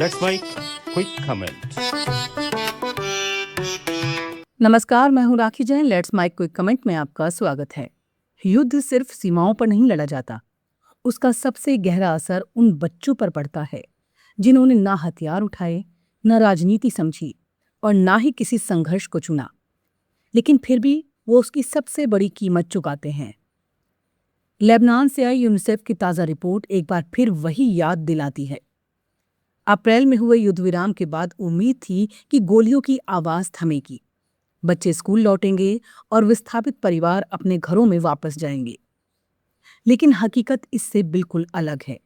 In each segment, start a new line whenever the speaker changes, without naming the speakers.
That's my quick comment.
नमस्कार, मैं हूं Rakhi Jain. Let's my quick comment में आपका स्वागत है। युद्ध सिर्फ सीमाओं पर नहीं लड़ा जाता, उसका सबसे गहरा असर उन बच्चों पर पड़ता है जिन्होंने ना हथियार उठाए, न राजनीति समझी और ना ही किसी संघर्ष को चुना, लेकिन फिर भी वो उसकी सबसे बड़ी कीमत चुकाते हैं। लेबनान से आई यूनिसेफ की ताज़ा रिपोर्ट एक बार फिर वही याद दिलाती है। अप्रैल में हुए युद्ध विराम के बाद उम्मीद थी कि गोलियों की आवाज थमेगी, बच्चे स्कूल लौटेंगे और विस्थापित परिवार अपने घरों में वापस जाएंगे। लेकिन हकीकत इससे बिल्कुल अलग है।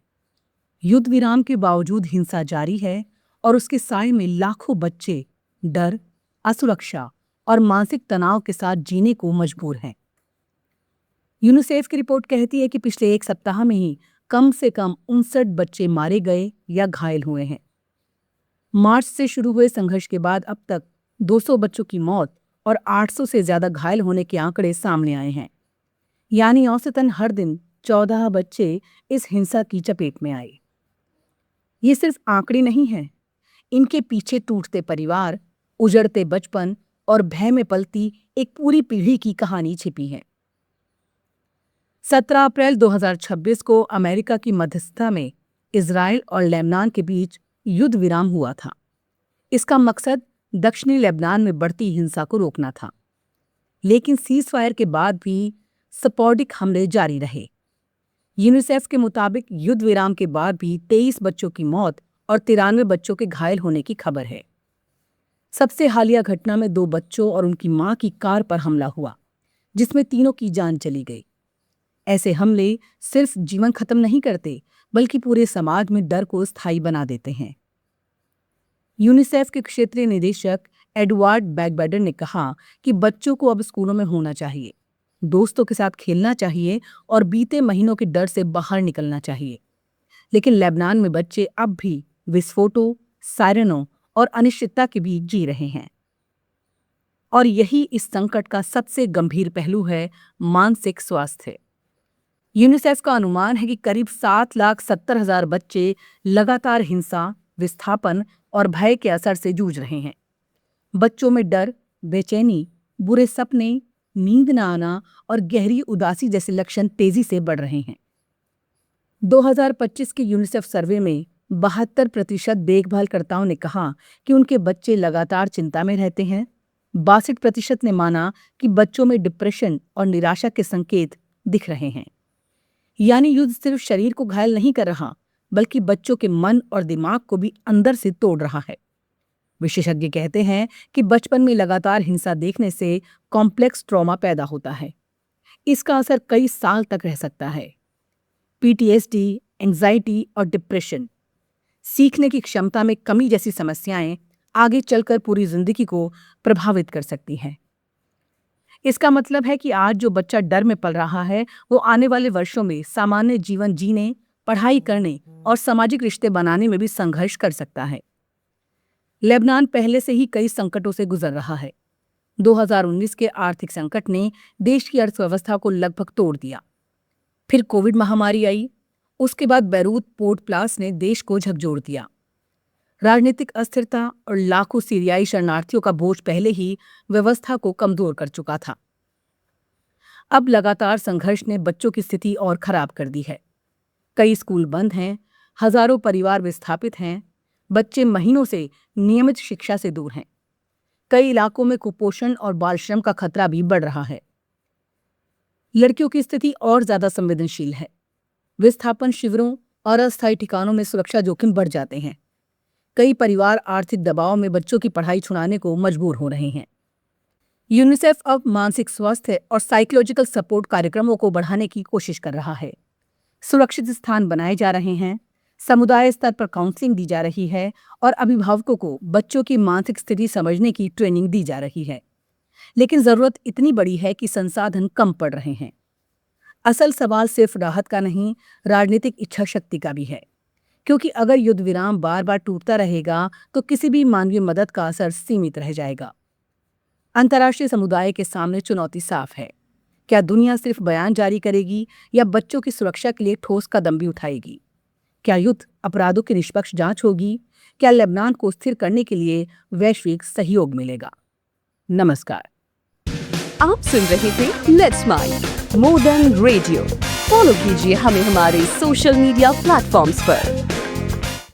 युद्ध विराम के बावजूद हिंसा जारी है और उसके साए में लाखों बच्चे डर, असुरक्षा और मानसिक तनाव के साथ जीने को मजबूर हैं। यूनिसेफ की रिपोर्ट कहती है कि पिछले एक सप्ताह में ही कम से कम 59 बच्चे मारे गए या घायल हुए हैं। मार्च से शुरू हुए संघर्ष के बाद अब तक 200 बच्चों की मौत और 800 से ज्यादा घायल होने के आंकड़े सामने आए हैं। यानी औसतन हर दिन 14 बच्चे इस हिंसा की चपेट में आए। ये सिर्फ आंकड़े नहीं हैं, इनके पीछे टूटते परिवार, उजड़ते बचपन और भय में पलती एक पूरी पीढ़ी की कहानी छिपी है। 17 अप्रैल 2026 को अमेरिका की मध्यस्थता में इजराइल और लेबनान के बीच युद्ध विराम हुआ था। इसका मकसद दक्षिणी लेबनान में बढ़ती हिंसा को रोकना था, लेकिन सीज़फायर के बाद भी स्पोर्डिक हमले जारी रहे। यूनिसेफ के मुताबिक युद्ध विराम के बाद भी 23 बच्चों की मौत और 93 बच्चों के घायल होने की खबर है। सबसे हालिया घटना में 2 बच्चों और उनकी मां की कार पर हमला हुआ, जिसमें तीनों की जान चली गई। ऐसे हमले सिर्फ जीवन खत्म नहीं करते, बल्कि पूरे समाज में डर को स्थायी बना देते हैं। यूनिसेफ के क्षेत्रीय निदेशक एडवर्ड बैकबेडर ने कहा कि बच्चों को अब स्कूलों में होना चाहिए, दोस्तों के साथ खेलना चाहिए और बीते महीनों के डर से बाहर निकलना चाहिए। लेकिन लेबनान में बच्चे अब भी विस्फोटों, सायरनों और अनिश्चितता के बीच जी रहे हैं। और यही इस संकट का सबसे गंभीर पहलू है, मानसिक स्वास्थ्य। यूनिसेफ का अनुमान है कि करीब 7,70,000 बच्चे लगातार हिंसा, विस्थापन और भय के असर से जूझ रहे हैं। बच्चों में डर, बेचैनी, बुरे सपने, नींद न आना और गहरी उदासी जैसे लक्षण तेजी से बढ़ रहे हैं। 2025 के यूनिसेफ सर्वे में 72% देखभालकर्ताओं ने कहा कि उनके बच्चे लगातार चिंता में रहते हैं। 62% ने माना कि बच्चों में डिप्रेशन और निराशा के संकेत दिख रहे हैं। यानी युद्ध सिर्फ शरीर को घायल नहीं कर रहा, बल्कि बच्चों के मन और दिमाग को भी अंदर से तोड़ रहा है। विशेषज्ञ कहते हैं कि बचपन में लगातार हिंसा देखने से कॉम्प्लेक्स ट्रॉमा पैदा होता है। इसका असर कई साल तक रह सकता है। पीटीएसडी, एंजाइटी और डिप्रेशन, सीखने की क्षमता में कमी जैसी समस्याएं आगे चलकर पूरी जिंदगी को प्रभावित कर सकती हैं। इसका मतलब है कि आज जो बच्चा डर में पल रहा है, वो आने वाले वर्षों में सामान्य जीवन जीने, पढ़ाई करने और सामाजिक रिश्ते बनाने में भी संघर्ष कर सकता है। लेबनान पहले से ही कई संकटों से गुजर रहा है। 2019 के आर्थिक संकट ने देश की अर्थव्यवस्था को लगभग तोड़ दिया। फिर कोविड महामारी आई, उसके बाद बैरूत पोर्ट ब्लास्ट ने देश को झकझोर दिया। राजनीतिक अस्थिरता और लाखों सीरियाई शरणार्थियों का बोझ पहले ही व्यवस्था को कमजोर कर चुका था। अब लगातार संघर्ष ने बच्चों की स्थिति और खराब कर दी है। कई स्कूल बंद हैं, हजारों परिवार विस्थापित हैं, बच्चे महीनों से नियमित शिक्षा से दूर हैं। कई इलाकों में कुपोषण और बाल श्रम का खतरा भी बढ़ रहा है। लड़कियों की स्थिति और ज्यादा संवेदनशील है। विस्थापन शिविरों और अस्थायी ठिकानों में सुरक्षा जोखिम बढ़ जाते हैं। कई परिवार आर्थिक दबाव में बच्चों की पढ़ाई छुड़ाने को मजबूर हो रहे हैं। यूनिसेफ अब मानसिक स्वास्थ्य और साइकोलॉजिकल सपोर्ट कार्यक्रमों को बढ़ाने की कोशिश कर रहा है। सुरक्षित स्थान बनाए जा रहे हैं, समुदाय स्तर पर काउंसलिंग दी जा रही है और अभिभावकों को बच्चों की मानसिक स्थिति समझने की ट्रेनिंग दी जा रही है। लेकिन जरूरत इतनी बड़ी है कि संसाधन कम पड़ रहे हैं। असल सवाल सिर्फ राहत का नहीं, राजनीतिक इच्छा शक्ति का भी है। क्योंकि अगर युद्ध विराम बार बार टूटता रहेगा तो किसी भी मानवीय मदद का असर सीमित रह जाएगा। अंतर्राष्ट्रीय समुदाय के सामने चुनौती साफ है। क्या दुनिया सिर्फ बयान जारी करेगी या बच्चों की सुरक्षा के लिए ठोस कदम भी उठाएगी? क्या युद्ध अपराधों की निष्पक्ष जांच होगी? क्या लेबनान को स्थिर करने के लिए वैश्विक सहयोग मिलेगा? नमस्कार।
आप सुन रहे थे let's mind more than radio. Follow कीजिए हमें हमारे सोशल मीडिया प्लेटफॉर्म्स पर।